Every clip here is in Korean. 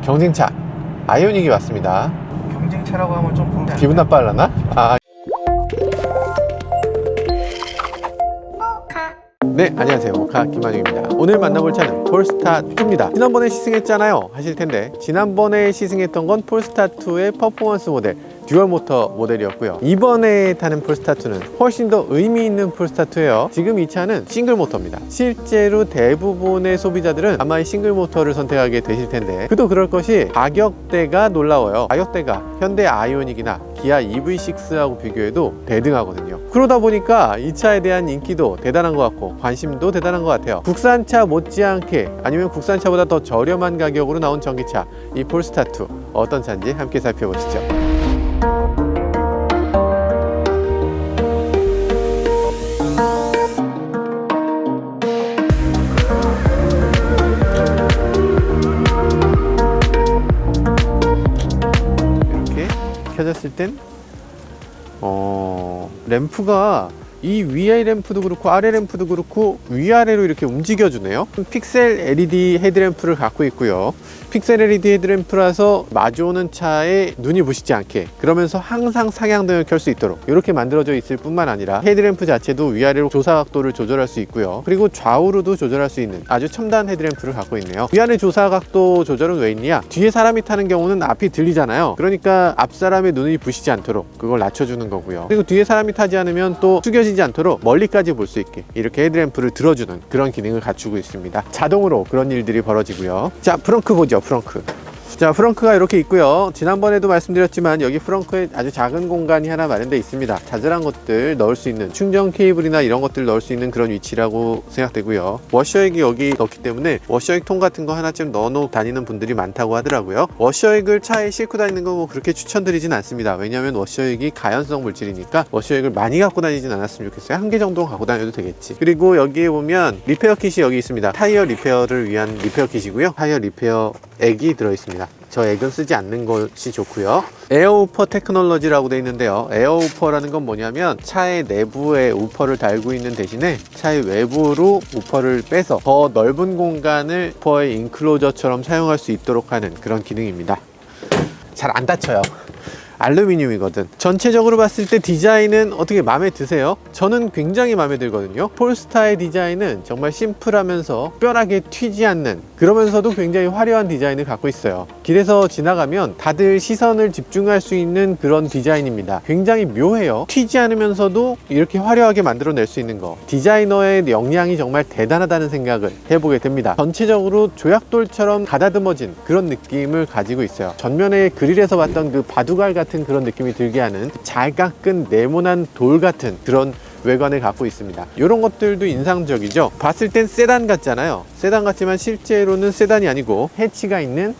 경쟁차 아이오닉이 왔습니다. 경쟁차라고 하면 좀 그런 게 기분 나빠하려나? 네, 안녕하세요. 모카 김한중입니다. 오늘 만나볼 차는 폴스타2입니다. 지난번에 시승했잖아요 하실 텐데, 지난번에 시승했던 건 폴스타2의 퍼포먼스 모델 듀얼 모터 모델이었고요. 이번에 타는 폴스타2는 훨씬 더 의미 있는 폴스타2예요. 지금 이 차는 싱글 모터입니다. 실제로 대부분의 소비자들은 아마 이 싱글 모터를 선택하게 되실 텐데, 그도 그럴 것이 가격대가 놀라워요. 가격대가 현대 아이오닉이나 기아 EV6하고 비교해도 대등하거든요. 그러다 보니까 이 차에 대한 인기도 대단한 것 같고 관심도 대단한 것 같아요. 국산차 못지않게, 아니면 국산차보다 더 저렴한 가격으로 나온 전기차, 이 폴스타2 어떤 차인지 함께 살펴보시죠. 켜졌을 땐 램프가 이 위에 램프도 그렇고 아래 램프도 그렇고 위아래로 이렇게 움직여 주네요. 픽셀 LED 헤드램프를 갖고 있고요. 픽셀 LED 헤드램프라서 마주오는 차에 눈이 부시지 않게, 그러면서 항상 상향등을 켤 수 있도록 이렇게 만들어져 있을 뿐만 아니라, 헤드램프 자체도 위아래로 조사각도를 조절할 수 있고요. 그리고 좌우로도 조절할 수 있는 아주 첨단 헤드램프를 갖고 있네요. 위아래 조사각도 조절은 왜 있냐? 뒤에 사람이 타는 경우는 앞이 들리잖아요. 그러니까 앞 사람의 눈이 부시지 않도록 그걸 낮춰주는 거고요. 그리고 뒤에 사람이 타지 않으면 또 숙여지지 않도록 멀리까지 볼 수 있게 이렇게 헤드램프를 들어주는 그런 기능을 갖추고 있습니다. 자동으로 그런 일들이 벌어지고요. 자, 프렁크 보죠. 프렁크. 자, 프렁크가 이렇게 있고요. 지난번에도 말씀드렸지만 여기 프렁크에 아주 작은 공간이 하나 마련되어 있습니다. 자잘한 것들 넣을 수 있는, 충전 케이블이나 이런 것들 넣을 수 있는 그런 위치라고 생각되고요. 워셔액이 여기 넣기 때문에 워셔액 통 같은 거 하나쯤 넣어놓고 다니는 분들이 많다고 하더라고요. 워셔액을 차에 싣고 다니는 거 뭐 그렇게 추천드리진 않습니다. 왜냐하면 워셔액이 가연성 물질이니까 워셔액을 많이 갖고 다니진 않았으면 좋겠어요. 한 개 정도 갖고 다녀도 되겠지. 그리고 여기에 보면 리페어 킷이 여기 있습니다. 타이어 리페어를 위한 리페어 킷이고요. 타이어 리페어 액이 들어있습니다. 저 액은 쓰지 않는 것이 좋고요. 에어우퍼 테크놀로지라고 되어 있는데요. 에어우퍼라는 건 뭐냐면, 차의 내부에 우퍼를 달고 있는 대신에 차의 외부로 우퍼를 빼서 더 넓은 공간을 우퍼의 인클로저처럼 사용할 수 있도록 하는 그런 기능입니다. 잘 안 닫혀요. 알루미늄이거든. 전체적으로 봤을 때 디자인은 어떻게 마음에 드세요? 저는 굉장히 마음에 들거든요. 폴스타의 디자인은 정말 심플하면서 특별하게 튀지 않는, 그러면서도 굉장히 화려한 디자인을 갖고 있어요. 길에서 지나가면 다들 시선을 집중할 수 있는 그런 디자인입니다. 굉장히 묘해요. 튀지 않으면서도 이렇게 화려하게 만들어낼 수 있는 거, 디자이너의 역량이 정말 대단하다는 생각을 해보게 됩니다. 전체적으로 조약돌처럼 가다듬어진 그런 느낌을 가지고 있어요. 전면에 그릴에서 봤던 그 바둑알 같은 그런 느낌이 들게 하는, 잘 깎은 네모난 돌 같은 그런 외관을 갖고 있습니다. 이런 것들도 인상적이죠. 봤을 땐 세단 같잖아요. 세단 같지만 실제로는 세단이 아니고 해치가 있는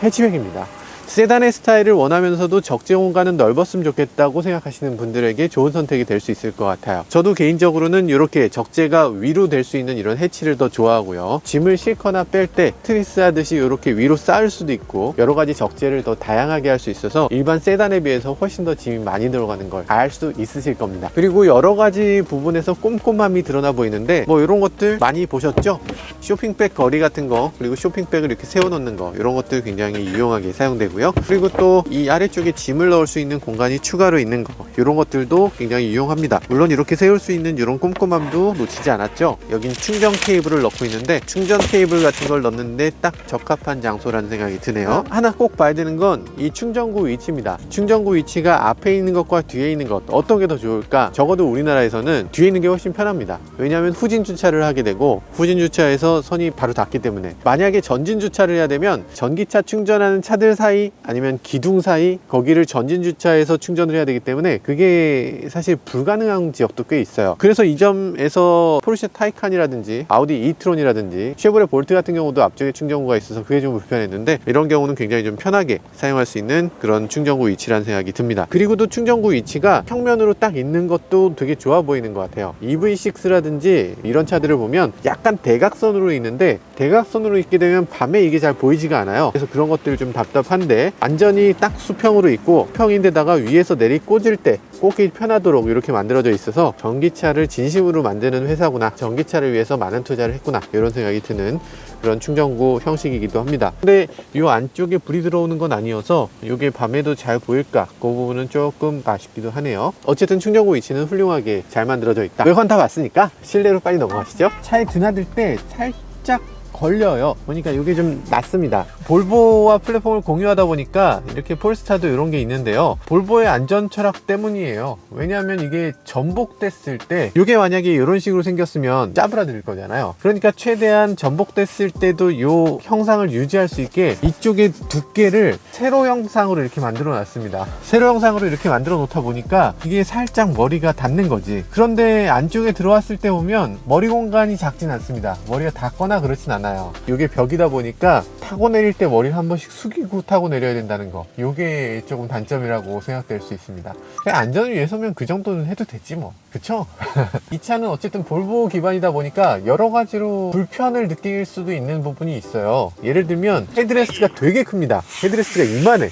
해치백입니다. 세단의 스타일을 원하면서도 적재 공간은 넓었으면 좋겠다고 생각하시는 분들에게 좋은 선택이 될 수 있을 것 같아요. 저도 개인적으로는 이렇게 적재가 위로 될 수 있는 이런 해치를 더 좋아하고요. 짐을 싣거나 뺄 때 트리스 하듯이 이렇게 위로 쌓을 수도 있고, 여러 가지 적재를 더 다양하게 할 수 있어서 일반 세단에 비해서 훨씬 더 짐이 많이 들어가는 걸 알 수 있으실 겁니다. 그리고 여러 가지 부분에서 꼼꼼함이 드러나 보이는데, 뭐 이런 것들 많이 보셨죠? 쇼핑백 거리 같은 거, 그리고 쇼핑백을 이렇게 세워 놓는 거, 이런 것들 굉장히 유용하게 사용되고요. 그리고 또 이 아래쪽에 짐을 넣을 수 있는 공간이 추가로 있는 거, 이런 것들도 굉장히 유용합니다. 물론 이렇게 세울 수 있는 이런 꼼꼼함도 놓치지 않았죠. 여긴 충전 케이블을 넣고 있는데, 충전 케이블 같은 걸 넣는데 딱 적합한 장소라는 생각이 드네요. 하나 꼭 봐야 되는 건 이 충전구 위치입니다. 충전구 위치가 앞에 있는 것과 뒤에 있는 것, 어떤 게 더 좋을까? 적어도 우리나라에서는 뒤에 있는 게 훨씬 편합니다. 왜냐하면 후진 주차를 하게 되고, 후진 주차에서 선이 바로 닿기 때문에. 만약에 전진 주차를 해야 되면 전기차 충전하는 차들 사이, 아니면 기둥 사이, 거기를 전진 주차해서 충전을 해야 되기 때문에 그게 사실 불가능한 지역도 꽤 있어요. 그래서 이 점에서 포르쉐 타이칸이라든지 아우디 이트론이라든지 쉐보레 볼트 같은 경우도 앞쪽에 충전구가 있어서 그게 좀 불편했는데, 이런 경우는 굉장히 좀 편하게 사용할 수 있는 그런 충전구 위치라는 생각이 듭니다. 그리고 또 충전구 위치가 평면으로 딱 있는 것도 되게 좋아 보이는 것 같아요. EV6라든지 이런 차들을 보면 약간 대각선으로 있는데, 대각선으로 있게 되면 밤에 이게 잘 보이지가 않아요. 그래서 그런 것들이 좀 답답한데, 때 안전이 딱 수평으로 있고 평인데다가 위에서 내리 꽂을 때 꽂기 편하도록 이렇게 만들어져 있어서 전기차를 진심으로 만드는 회사구나, 전기차를 위해서 많은 투자를 했구나, 이런 생각이 드는 그런 충전구 형식이기도 합니다. 근데 이 안쪽에 불이 들어오는 건 아니어서 이게 밤에도 잘 보일까, 그 부분은 조금 아쉽기도 하네요. 어쨌든 충전구 위치는 훌륭하게 잘 만들어져 있다. 물건 다 봤으니까 실내로 빨리 넘어가시죠. 차에 드나들 때 살짝 걸려요. 보니까 이게 좀 낫습니다. 볼보와 플랫폼을 공유하다 보니까 이렇게 폴스타도 이런 게 있는데요, 볼보의 안전 철학 때문이에요. 왜냐하면 이게 전복됐을 때, 이게 만약에 이런 식으로 생겼으면 짜부라들 거잖아요. 그러니까 최대한 전복됐을 때도 이 형상을 유지할 수 있게 이쪽에 두께를 세로 형상으로 이렇게 만들어 놨습니다. 세로 형상으로 이렇게 만들어 놓다 보니까 이게 살짝 머리가 닿는 거지. 그런데 안쪽에 들어왔을 때 보면 머리 공간이 작진 않습니다. 머리가 닿거나 그렇진 않아요. 이게 벽이다 보니까 타고 내릴 때 머리를 한 번씩 숙이고 타고 내려야 된다는 거, 이게 조금 단점이라고 생각될 수 있습니다. 안전을 위해서면 그 정도는 해도 되지 뭐, 그쵸? 이 차는 어쨌든 볼보 기반이다 보니까 여러 가지로 불편을 느낄 수도 있는 부분이 있어요. 예를 들면 헤드레스트가 되게 큽니다. 헤드레스트가 이만해.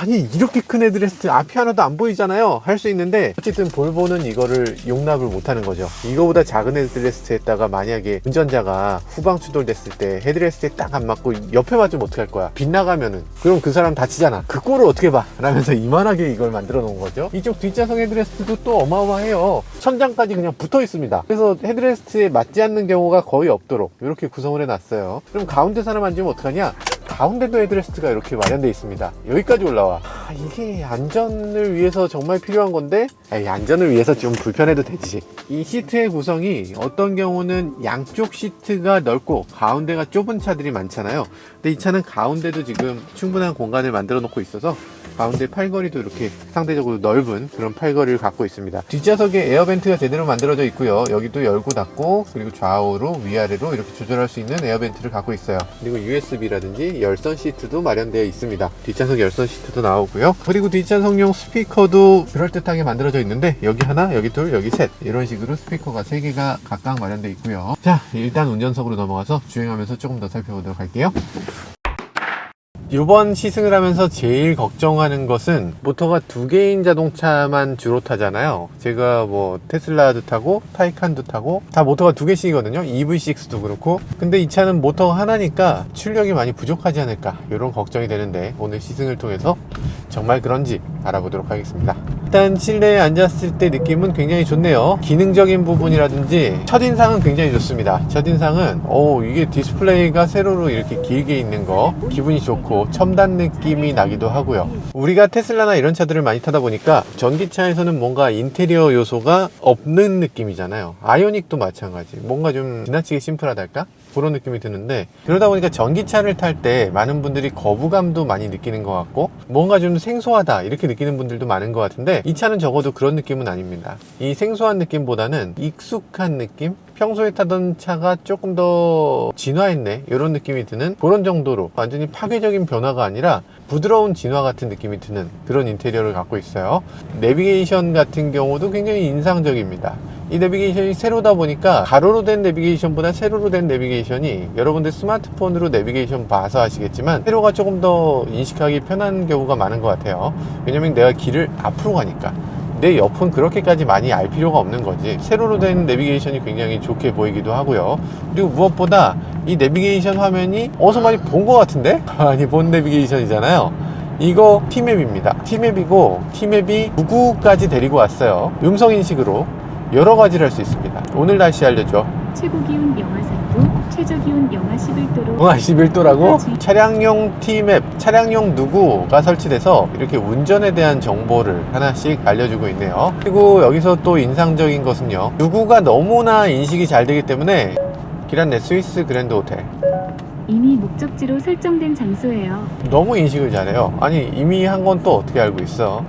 아니, 이렇게 큰 헤드레스트 앞이 하나도 안 보이잖아요, 할 수 있는데 어쨌든 볼보는 이거를 용납을 못하는 거죠. 이거보다 작은 헤드레스트에다가 만약에 운전자가 후방 추돌됐을 때 헤드레스트에 딱 안 맞고 옆에 맞으면 어떡할 거야? 빗나가면은, 그럼 그 사람 다치잖아. 그 꼴을 어떻게 봐? 라면서 이만하게 이걸 만들어 놓은 거죠. 이쪽 뒷좌석 헤드레스트도 또 어마어마해요. 천장까지 그냥 붙어 있습니다. 그래서 헤드레스트에 맞지 않는 경우가 거의 없도록 이렇게 구성을 해놨어요. 그럼 가운데 사람 앉으면 어떡하냐? 가운데도 헤드레스트가 이렇게 마련되어 있습니다. 여기까지 올라와. 이게 안전을 위해서 정말 필요한 건데, 안전을 위해서 좀 불편해도 되지. 이 시트의 구성이 어떤 경우는 양쪽 시트가 넓고 가운데가 좁은 차들이 많잖아요. 근데 이 차는 가운데도 지금 충분한 공간을 만들어 놓고 있어서 가운데 팔걸이도 이렇게 상대적으로 넓은 그런 팔걸이를 갖고 있습니다. 뒷좌석에 에어벤트가 제대로 만들어져 있고요. 여기도 열고 닫고, 그리고 좌우로 위아래로 이렇게 조절할 수 있는 에어벤트를 갖고 있어요. 그리고 USB라든지 열선 시트도 마련되어 있습니다. 뒷좌석 열선 시트도 나오고요. 그리고 뒷좌석용 스피커도 그럴듯하게 만들어져 있는데, 여기 하나, 여기 둘, 여기 셋, 이런 식으로 스피커가 3개가 각각 마련되어 있고요. 자, 일단 운전석으로 넘어가서 주행하면서 조금 더 살펴보도록 할게요. 이번 시승을 하면서 제일 걱정하는 것은, 모터가 2개인 자동차만 주로 타잖아요. 제가 뭐 테슬라도 타고 타이칸도 타고 다 모터가 2개씩이거든요. EV6도 그렇고. 근데 이 차는 모터가 하나니까 출력이 많이 부족하지 않을까, 이런 걱정이 되는데, 오늘 시승을 통해서 정말 그런지 알아보도록 하겠습니다. 일단 실내에 앉았을 때 느낌은 굉장히 좋네요. 기능적인 부분이라든지 첫인상은 굉장히 좋습니다. 첫인상은 이게 디스플레이가 세로로 이렇게 길게 있는 거 기분이 좋고 첨단 느낌이 나기도 하고요. 우리가 테슬라나 이런 차들을 많이 타다 보니까 전기차에서는 뭔가 인테리어 요소가 없는 느낌이잖아요. 아이오닉도 마찬가지. 뭔가 좀 지나치게 심플하달까? 그런 느낌이 드는데, 그러다 보니까 전기차를 탈 때 많은 분들이 거부감도 많이 느끼는 것 같고 뭔가 좀 생소하다 이렇게 느끼는 분들도 많은 것 같은데, 이 차는 적어도 그런 느낌은 아닙니다. 이 생소한 느낌보다는 익숙한 느낌? 평소에 타던 차가 조금 더 진화했네, 이런 느낌이 드는, 그런 정도로 완전히 파괴적인 변화가 아니라 부드러운 진화 같은 느낌이 드는 그런 인테리어를 갖고 있어요. 내비게이션 같은 경우도 굉장히 인상적입니다. 이 내비게이션이 세로다 보니까 가로로 된 내비게이션보다 세로로 된 내비게이션이, 여러분들 스마트폰으로 내비게이션 봐서 아시겠지만 세로가 조금 더 인식하기 편한 경우가 많은 것 같아요. 왜냐면 내가 길을 앞으로 가니까 내 옆은 그렇게까지 많이 알 필요가 없는 거지. 세로로 된 내비게이션이 굉장히 좋게 보이기도 하고요. 그리고 무엇보다 이 내비게이션 화면이 어디서 많이 본 것 같은데? 많이 본 내비게이션이잖아요. 이거 T맵입니다. T맵이고, T맵이 99까지 데리고 왔어요. 음성인식으로 여러 가지를 할 수 있습니다. 오늘 날씨 알려줘. 최고 기온 영하 3도, 최저 기온 영하 11도로. 영하 11도라고? 차량용 T맵, 차량용 누구가 설치돼서 이렇게 운전에 대한 정보를 하나씩 알려주고 있네요. 그리고 여기서 또 인상적인 것은요, 누구가 너무나 인식이 잘 되기 때문에 기란네 스위스 그랜드 호텔, 이미 목적지로 설정된 장소예요. 너무 인식을 잘해요. 아니, 이미 한 건 또 어떻게 알고 있어?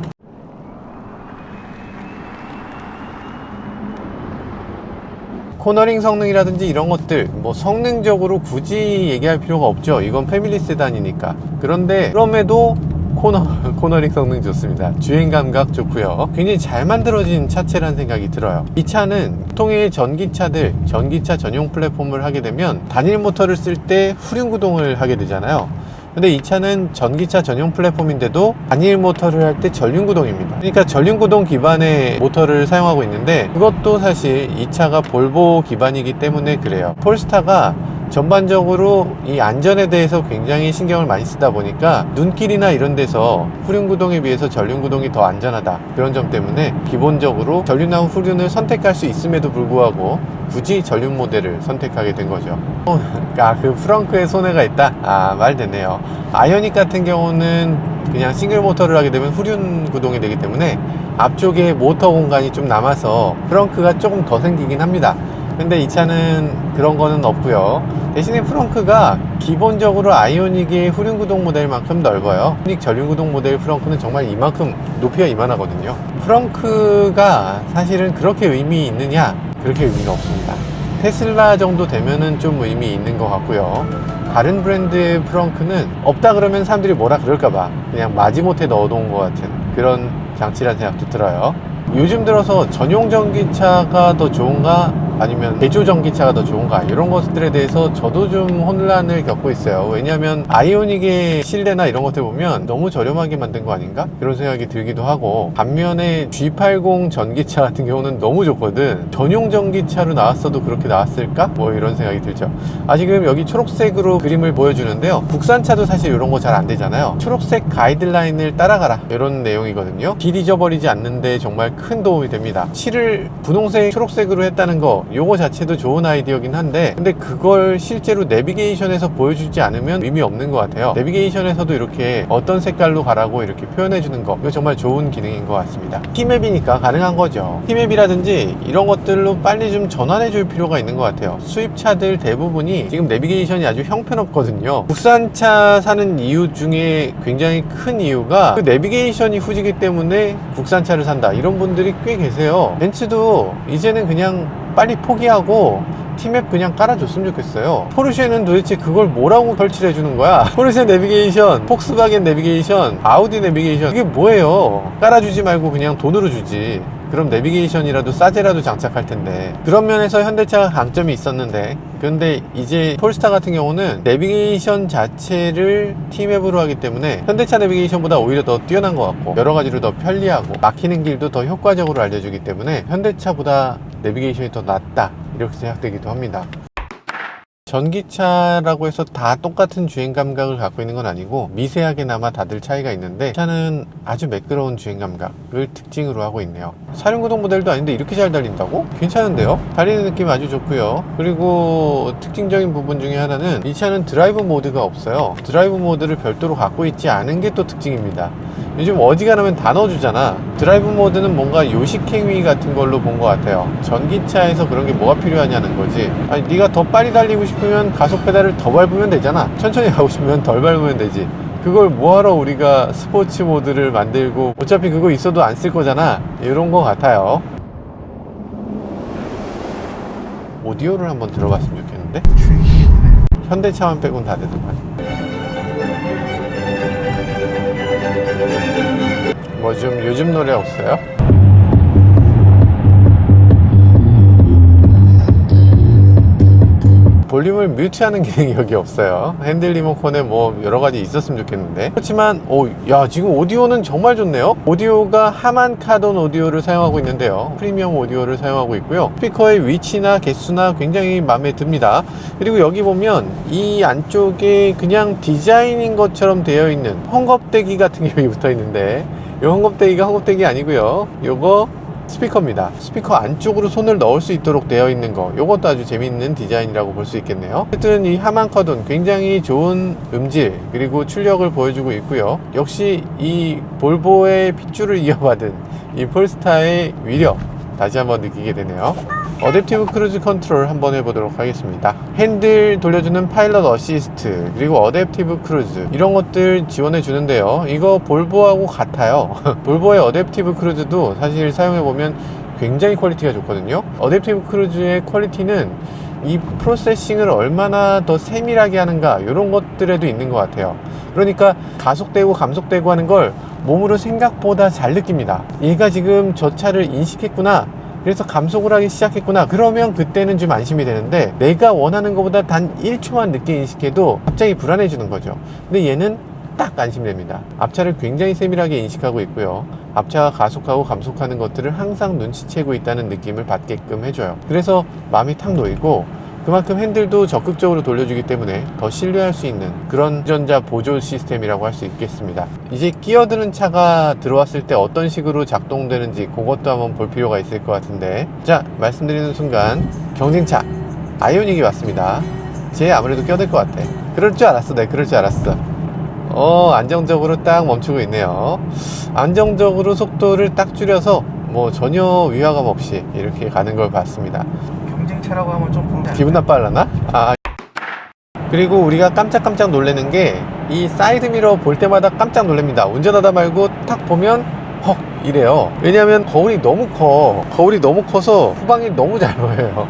코너링 성능이라든지 이런 것들, 뭐 성능적으로 굳이 얘기할 필요가 없죠. 이건 패밀리 세단이니까. 그런데 그럼에도 코너링 성능 좋습니다. 주행 감각 좋고요. 굉장히 잘 만들어진 차체라는 생각이 들어요. 이 차는 보통의 전기차들, 전기차 전용 플랫폼을 하게 되면 단일 모터를 쓸 때 후륜 구동을 하게 되잖아요. 근데 이 차는 전기차 전용 플랫폼인데도 단일 모터를 할 때 전륜구동입니다. 그러니까 전륜구동 기반의 모터를 사용하고 있는데, 그것도 사실 이 차가 볼보 기반이기 때문에 그래요. 폴스타가 전반적으로 이 안전에 대해서 굉장히 신경을 많이 쓰다 보니까 눈길이나 이런 데서 후륜구동에 비해서 전륜구동이 더 안전하다, 그런 점 때문에 기본적으로 전륜하고 후륜을 선택할 수 있음에도 불구하고 굳이 전륜 모델을 선택하게 된 거죠. 그 프렁크에 손해가 있다? 말 되네요. 아이오닉 같은 경우는 그냥 싱글 모터를 하게 되면 후륜 구동이 되기 때문에 앞쪽에 모터 공간이 좀 남아서 프렁크가 조금 더 생기긴 합니다. 근데 이 차는 그런 거는 없고요. 대신에 프렁크가 기본적으로 아이오닉의 후륜구동 모델만큼 넓어요. 아이오닉 전륜구동 모델 프렁크는 정말 이만큼, 높이가 이만하거든요. 프렁크가 사실은 그렇게 의미 있느냐? 그렇게 의미가 없습니다. 테슬라 정도 되면은 좀 의미 있는 것 같고요. 다른 브랜드의 프렁크는 없다 그러면 사람들이 뭐라 그럴까봐 그냥 마지못해 넣어놓은 것 같은 그런 장치라는 생각도 들어요. 요즘 들어서 전용 전기차가 더 좋은가, 아니면 개조 전기차가 더 좋은가, 이런 것들에 대해서 저도 좀 혼란을 겪고 있어요. 왜냐하면 아이오닉의 실내나 이런 것들 보면 너무 저렴하게 만든 거 아닌가? 그런 생각이 들기도 하고, 반면에 G80 전기차 같은 경우는 너무 좋거든. 전용 전기차로 나왔어도 그렇게 나왔을까? 뭐 이런 생각이 들죠. 지금 여기 초록색으로 그림을 보여주는데요, 국산차도 사실 이런 거 잘 안 되잖아요. 초록색 가이드라인을 따라가라, 이런 내용이거든요. 길 잊어버리지 않는데 정말 큰 도움이 됩니다. 칠을 분홍색 초록색으로 했다는 거, 요거 자체도 좋은 아이디어긴 한데, 근데 그걸 실제로 내비게이션에서 보여주지 않으면 의미 없는 것 같아요. 내비게이션에서도 이렇게 어떤 색깔로 가라고 이렇게 표현해 주는 거, 이거 정말 좋은 기능인 것 같습니다. 티맵이니까 가능한 거죠. 티맵이라든지 이런 것들로 빨리 좀 전환해 줄 필요가 있는 것 같아요. 수입차들 대부분이 지금 내비게이션이 아주 형편없거든요. 국산차 사는 이유 중에 굉장히 큰 이유가 그 내비게이션이 후지기 때문에 국산차를 산다, 이런 분들이 꽤 계세요. 벤츠도 이제는 그냥 빨리 포기하고 티맵 그냥 깔아줬으면 좋겠어요. 포르쉐는 도대체 그걸 뭐라고 설치를 해주는 거야? 포르쉐 내비게이션, 폭스바겐 내비게이션, 아우디 내비게이션, 이게 뭐예요? 깔아주지 말고 그냥 돈으로 주지. 그럼 내비게이션이라도 싸제라도 장착할 텐데. 그런 면에서 현대차가 강점이 있었는데, 그런데 이제 폴스타 같은 경우는 내비게이션 자체를 티맵으로 하기 때문에 현대차 내비게이션보다 오히려 더 뛰어난 것 같고, 여러 가지로 더 편리하고 막히는 길도 더 효과적으로 알려주기 때문에 현대차보다 내비게이션이 더 낫다, 이렇게 생각되기도 합니다. 전기차라고 해서 다 똑같은 주행 감각을 갖고 있는 건 아니고 미세하게나마 다들 차이가 있는데, 차는 아주 매끄러운 주행 감각을 특징으로 하고 있네요. 사륜구동 모델도 아닌데 이렇게 잘 달린다고? 괜찮은데요? 달리는 느낌 아주 좋고요. 그리고 특징적인 부분 중에 하나는 이 차는 드라이브 모드가 없어요. 드라이브 모드를 별도로 갖고 있지 않은 게 또 특징입니다. 요즘 어지간하면 다 넣어주잖아. 드라이브 모드는 뭔가 요식행위 같은 걸로 본 것 같아요. 전기차에서 그런 게 뭐가 필요하냐는 거지. 아니, 네가 더 빨리 달리고 싶으면 가속 페달을 더 밟으면 되잖아. 천천히 가고 싶으면 덜 밟으면 되지. 그걸 뭐하러 우리가 스포츠 모드를 만들고, 어차피 그거 있어도 안 쓸 거잖아, 이런 것 같아요. 오디오를 한번 들어봤으면 좋겠는데? 현대차만 빼곤 다 되더만. 뭐 좀 요즘 노래 없어요? 볼륨을 뮤트하는 기능이 여기 없어요. 핸들 리모컨에 뭐 여러가지 있었으면 좋겠는데. 그렇지만 지금 오디오는 정말 좋네요. 오디오가 하만 카돈 오디오를 사용하고 있는데요, 프리미엄 오디오를 사용하고 있고요. 스피커의 위치나 개수나 굉장히 마음에 듭니다. 그리고 여기 보면 이 안쪽에 그냥 디자인인 것처럼 되어 있는 헝겊대기 같은 게 여기 붙어 있는데, 이 헝겊대기가 헝겊대기 아니고요, 요거 스피커입니다. 스피커 안쪽으로 손을 넣을 수 있도록 되어 있는 거, 요것도 아주 재밌는 디자인이라고 볼 수 있겠네요. 하여튼 이 하만 카돈 굉장히 좋은 음질 그리고 출력을 보여주고 있고요. 역시 이 볼보의 핏줄을 이어받은 이 폴스타의 위력, 다시 한번 느끼게 되네요. 어댑티브 크루즈 컨트롤 한번 해보도록 하겠습니다. 핸들 돌려주는 파일럿 어시스트, 그리고 어댑티브 크루즈, 이런 것들 지원해 주는데요, 이거 볼보하고 같아요. 볼보의 어댑티브 크루즈도 사실 사용해보면 굉장히 퀄리티가 좋거든요. 어댑티브 크루즈의 퀄리티는 이 프로세싱을 얼마나 더 세밀하게 하는가, 이런 것들에도 있는 것 같아요. 그러니까 가속되고 감속되고 하는 걸 몸으로 생각보다 잘 느낍니다. 얘가 지금 저 차를 인식했구나, 그래서 감속을 하기 시작했구나. 그러면 그때는 좀 안심이 되는데, 내가 원하는 것보다 단 1초만 늦게 인식해도 갑자기 불안해지는 거죠. 근데 얘는 딱 안심됩니다. 앞차를 굉장히 세밀하게 인식하고 있고요. 앞차가 가속하고 감속하는 것들을 항상 눈치채고 있다는 느낌을 받게끔 해줘요. 그래서 마음이 탁 놓이고, 그만큼 핸들도 적극적으로 돌려주기 때문에 더 신뢰할 수 있는 그런 운전자 보조 시스템이라고 할 수 있겠습니다. 이제 끼어드는 차가 들어왔을 때 어떤 식으로 작동되는지 그것도 한번 볼 필요가 있을 것 같은데, 자, 말씀드리는 순간 경쟁차 아이오닉이 왔습니다. 쟤 아무래도 껴들 것 같아. 그럴 줄 알았어. 네, 그럴 줄 알았어. 안정적으로 딱 멈추고 있네요. 안정적으로 속도를 딱 줄여서 뭐 전혀 위화감 없이 이렇게 가는 걸 봤습니다. 경쟁차라고 하면 좀 보면 기분 나빠하려나? 그리고 우리가 깜짝깜짝 놀라는 게, 이 사이드미러 볼 때마다 깜짝 놀랍니다. 운전하다 말고 탁 보면 헉 이래요. 왜냐하면 거울이 너무 커서 후방이 너무 잘 보여요.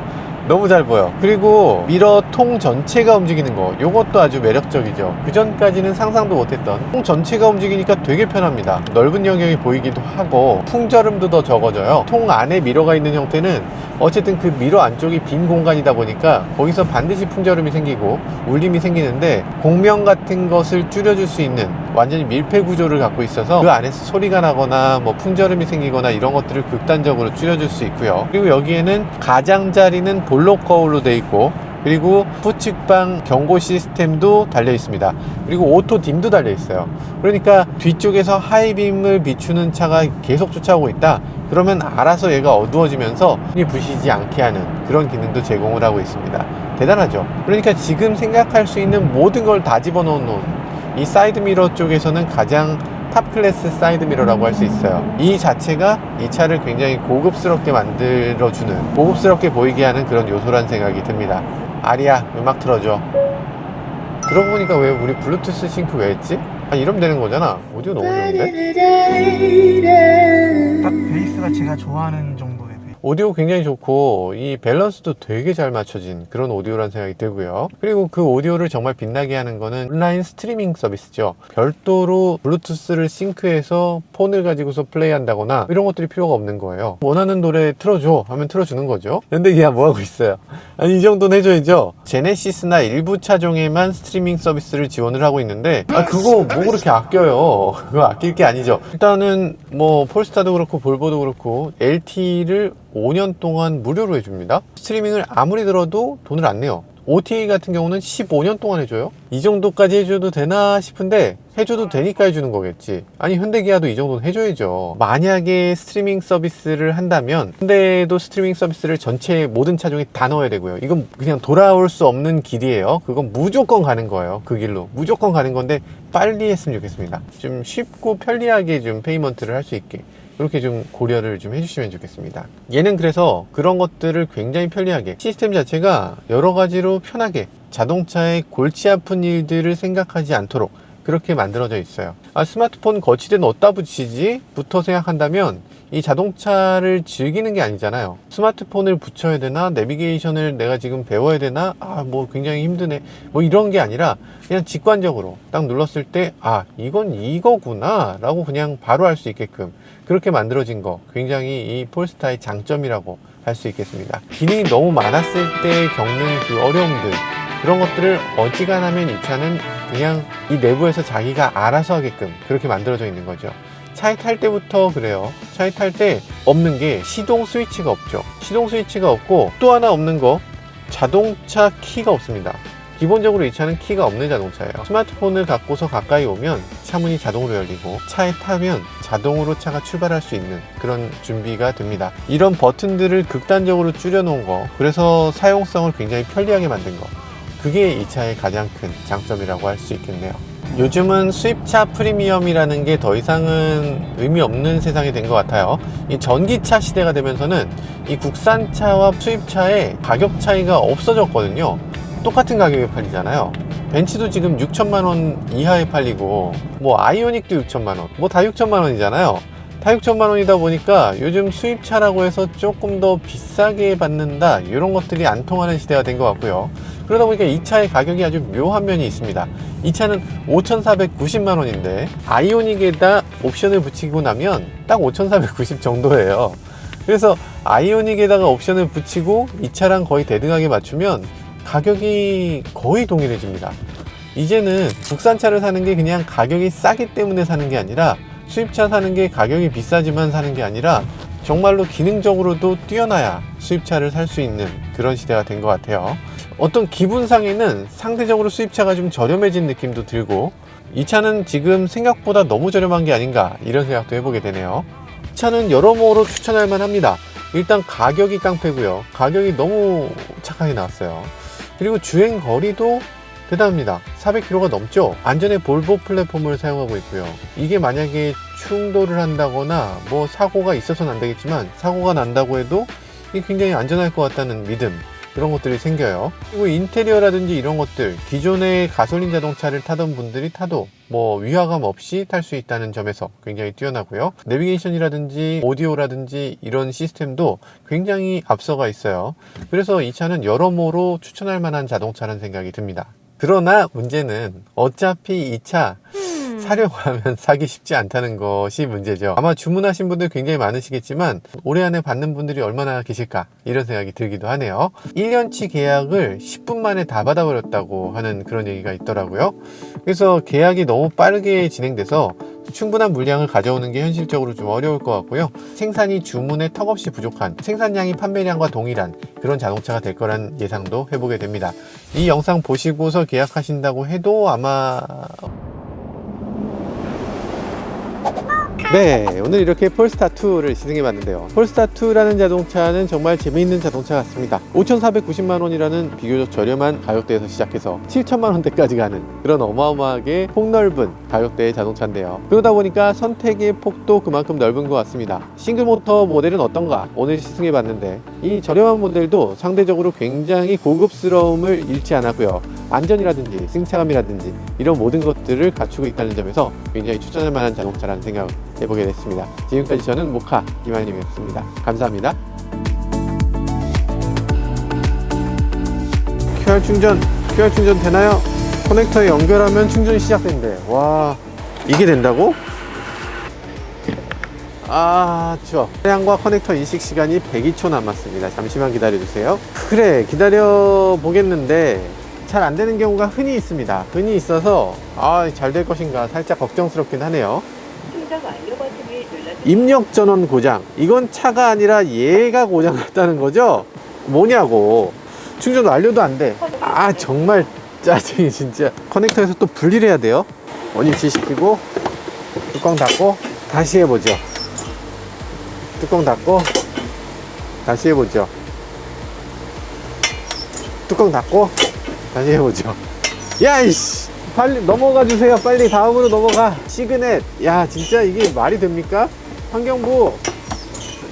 너무 잘 보여. 그리고 미러 통 전체가 움직이는 거, 요것도 아주 매력적이죠. 그 전까지는 상상도 못했던, 통 전체가 움직이니까 되게 편합니다. 넓은 영역이 보이기도 하고 풍절음도 더 적어져요. 통 안에 미러가 있는 형태는 어쨌든 그 미러 안쪽이 빈 공간이다 보니까 거기서 반드시 풍절음이 생기고 울림이 생기는데, 공명 같은 것을 줄여줄 수 있는 완전히 밀폐 구조를 갖고 있어서 그 안에서 소리가 나거나 뭐 풍절음이 생기거나 이런 것들을 극단적으로 줄여줄 수 있고요. 그리고 여기에는 가장자리는 볼록 거울로 되어 있고, 그리고 후측방 경고 시스템도 달려 있습니다. 그리고 오토 딤도 달려 있어요. 그러니까 뒤쪽에서 하이빔을 비추는 차가 계속 쫓아오고 있다, 그러면 알아서 얘가 어두워지면서 부시지 않게 하는 그런 기능도 제공을 하고 있습니다. 대단하죠. 그러니까 지금 생각할 수 있는 모든 걸 다 집어넣은 이 사이드미러 쪽에서는 가장 탑 클래스 사이드미러라고 할 수 있어요. 이 자체가 이 차를 굉장히 고급스럽게 만들어주는, 고급스럽게 보이게 하는 그런 요소란 생각이 듭니다. 아리야, 음악 틀어줘. 그러고 보니까 왜 우리 블루투스 싱크 왜 했지? 이러면 되는 거잖아. 오디오 너무 좋은데? 딱 베이스가 제가 좋아하는 정도의 베이스. 오디오 굉장히 좋고 이 밸런스도 되게 잘 맞춰진 그런 오디오라는 생각이 들고요. 그리고 그 오디오를 정말 빛나게 하는 거는 온라인 스트리밍 서비스죠. 별도로 블루투스를 싱크해서 폰을 가지고서 플레이한다거나 이런 것들이 필요가 없는 거예요. 원하는 노래 틀어줘 하면 틀어주는 거죠. 근데 얘가 뭐하고 있어요? 아니, 이 정도는 해줘야죠. 제네시스나 일부 차종에만 스트리밍 서비스를 지원을 하고 있는데, 그거 뭐 그렇게 아껴요. 그거 아낄 게 아니죠. 일단은 뭐 폴스타도 그렇고 볼보도 그렇고 LTE를 5년 동안 무료로 해줍니다. 스트리밍을 아무리 들어도 돈을 안 내요. OTA 같은 경우는 15년 동안 해줘요. 이 정도까지 해줘도 되나 싶은데, 해줘도 되니까 해주는 거겠지. 아니, 현대기아도 이 정도는 해줘야죠. 만약에 스트리밍 서비스를 한다면 현대도 스트리밍 서비스를 전체 모든 차종에 다 넣어야 되고요. 이건 그냥 돌아올 수 없는 길이에요. 그건 무조건 가는 거예요. 그 길로 무조건 가는 건데, 빨리 했으면 좋겠습니다. 좀 쉽고 편리하게 좀 페이먼트를 할 수 있게 그렇게 좀 고려를 좀 해주시면 좋겠습니다. 얘는 그래서 그런 것들을 굉장히 편리하게, 시스템 자체가 여러 가지로 편하게 자동차의 골치 아픈 일들을 생각하지 않도록 그렇게 만들어져 있어요. 스마트폰 거치대는 어디다 붙이지? 부터 생각한다면 이 자동차를 즐기는 게 아니잖아요. 스마트폰을 붙여야 되나? 내비게이션을 내가 지금 배워야 되나? 뭐 굉장히 힘드네. 뭐 이런 게 아니라 그냥 직관적으로 딱 눌렀을 때 이건 이거구나 라고 그냥 바로 알 수 있게끔 그렇게 만들어진 거, 굉장히 이 폴스타의 장점이라고 할 수 있겠습니다. 기능이 너무 많았을 때 겪는 그 어려움들, 그런 것들을 어지간하면 이 차는 그냥 이 내부에서 자기가 알아서 하게끔 그렇게 만들어져 있는 거죠. 차에 탈 때부터 그래요. 차에 탈 때 없는 게 시동 스위치가 없죠. 시동 스위치가 없고, 또 하나 없는 거, 자동차 키가 없습니다. 기본적으로 이 차는 키가 없는 자동차예요. 스마트폰을 갖고서 가까이 오면 차문이 자동으로 열리고, 차에 타면 자동으로 차가 출발할 수 있는 그런 준비가 됩니다. 이런 버튼들을 극단적으로 줄여 놓은 거, 그래서 사용성을 굉장히 편리하게 만든 거, 그게 이 차의 가장 큰 장점이라고 할 수 있겠네요. 요즘은 수입차 프리미엄이라는 게 더 이상은 의미 없는 세상이 된 것 같아요. 이 전기차 시대가 되면서는 이 국산차와 수입차의 가격 차이가 없어졌거든요. 똑같은 가격에 팔리잖아요. 벤츠도 지금 6천만 원 이하에 팔리고, 뭐 아이오닉도 6천만 원, 뭐 다 6천만 원이잖아요. 다 6천만 원이다 보니까 요즘 수입차라고 해서 조금 더 비싸게 받는다, 이런 것들이 안 통하는 시대가 된 것 같고요. 그러다 보니까 이 차의 가격이 아주 묘한 면이 있습니다. 이 차는 5,490만 원인데 아이오닉에다 옵션을 붙이고 나면 딱 5,490 정도예요. 그래서 아이오닉에다가 옵션을 붙이고 이 차랑 거의 대등하게 맞추면 가격이 거의 동일해집니다. 이제는 국산차를 사는 게 그냥 가격이 싸기 때문에 사는 게 아니라, 수입차 사는 게 가격이 비싸지만 사는 게 아니라 정말로 기능적으로도 뛰어나야 수입차를 살 수 있는 그런 시대가 된 것 같아요. 어떤 기분상에는 상대적으로 수입차가 좀 저렴해진 느낌도 들고, 이 차는 지금 생각보다 너무 저렴한 게 아닌가 이런 생각도 해보게 되네요. 이 차는 여러모로 추천할 만합니다. 일단 가격이 깡패고요. 가격이 너무 착하게 나왔어요. 그리고 주행 거리도 대단합니다. 400km가 넘죠. 안전에 볼보 플랫폼을 사용하고 있고요. 이게 만약에 충돌을 한다거나 뭐 사고가 있어서는 안 되겠지만, 사고가 난다고 해도 이게 굉장히 안전할 것 같다는 믿음, 그런 것들이 생겨요. 그리고 인테리어라든지 이런 것들, 기존의 가솔린 자동차를 타던 분들이 타도 뭐 위화감 없이 탈 수 있다는 점에서 굉장히 뛰어나고요. 내비게이션이라든지 오디오라든지 이런 시스템도 굉장히 앞서가 있어요. 그래서 이 차는 여러모로 추천할 만한 자동차라는 생각이 듭니다. 그러나 문제는 어차피 이 차 사려고 하면 사기 쉽지 않다는 것이 문제죠. 아마 주문하신 분들 굉장히 많으시겠지만 올해 안에 받는 분들이 얼마나 계실까 이런 생각이 들기도 하네요. 1년치 계약을 10분 만에 다 받아버렸다고 하는 그런 얘기가 있더라고요. 그래서 계약이 너무 빠르게 진행돼서 충분한 물량을 가져오는 게 현실적으로 좀 어려울 것 같고요. 생산이 주문에 턱없이 부족한, 생산량이 판매량과 동일한 그런 자동차가 될 거란 예상도 해보게 됩니다. 이 영상 보시고서 계약하신다고 해도 아마 네, 오늘 이렇게 폴스타2를 시승해 봤는데요. 폴스타2라는 자동차는 정말 재미있는 자동차 같습니다. 5,490만 원이라는 비교적 저렴한 가격대에서 시작해서 7천만 원대까지 가는 그런 어마어마하게 폭넓은 가격대의 자동차인데요. 그러다 보니까 선택의 폭도 그만큼 넓은 것 같습니다. 싱글모터 모델은 어떤가 오늘 시승해 봤는데, 이 저렴한 모델도 상대적으로 굉장히 고급스러움을 잃지 않았고요. 안전이라든지 승차감이라든지 이런 모든 것들을 갖추고 있다는 점에서 굉장히 추천할 만한 자동차라는 생각을 해보게 됐습니다. 지금까지 저는 모카 이만희이었습니다. 감사합니다. QR 충전 되나요? 커넥터에 연결하면 충전이 시작된대. 와, 이게 된다고? 아, 추워. 차량과 커넥터 인식 시간이 102초 남았습니다. 잠시만 기다려주세요. 그래, 기다려 보겠는데 잘 안 되는 경우가 흔히 있습니다. 흔히 있어서 잘 될 것인가 살짝 걱정스럽긴 하네요. 입력 전원 고장. 이건 차가 아니라 얘가 고장 났다는 거죠? 뭐냐고. 충전 완료도 안 돼. 정말 짜증이 진짜. 커넥터에서 또 분리를 해야 돼요. 원위치 시키고 뚜껑 닫고 다시 해보죠. 뚜껑 닫고 다시 해보죠. 뚜껑 닫고 다시 해보죠. 야이씨, 빨리 넘어가 주세요. 빨리 다음으로 넘어가. 시그넷. 야, 진짜 이게 말이 됩니까? 환경부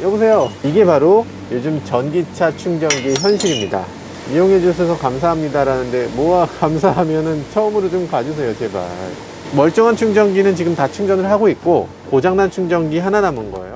여보세요. 이게 바로 요즘 전기차 충전기 현실입니다. 이용해 주셔서 감사합니다 라는데, 뭐가 감사하면은 처음으로 좀 가주세요 제발. 멀쩡한 충전기는 지금 다 충전을 하고 있고, 고장난 충전기 하나 남은 거예요.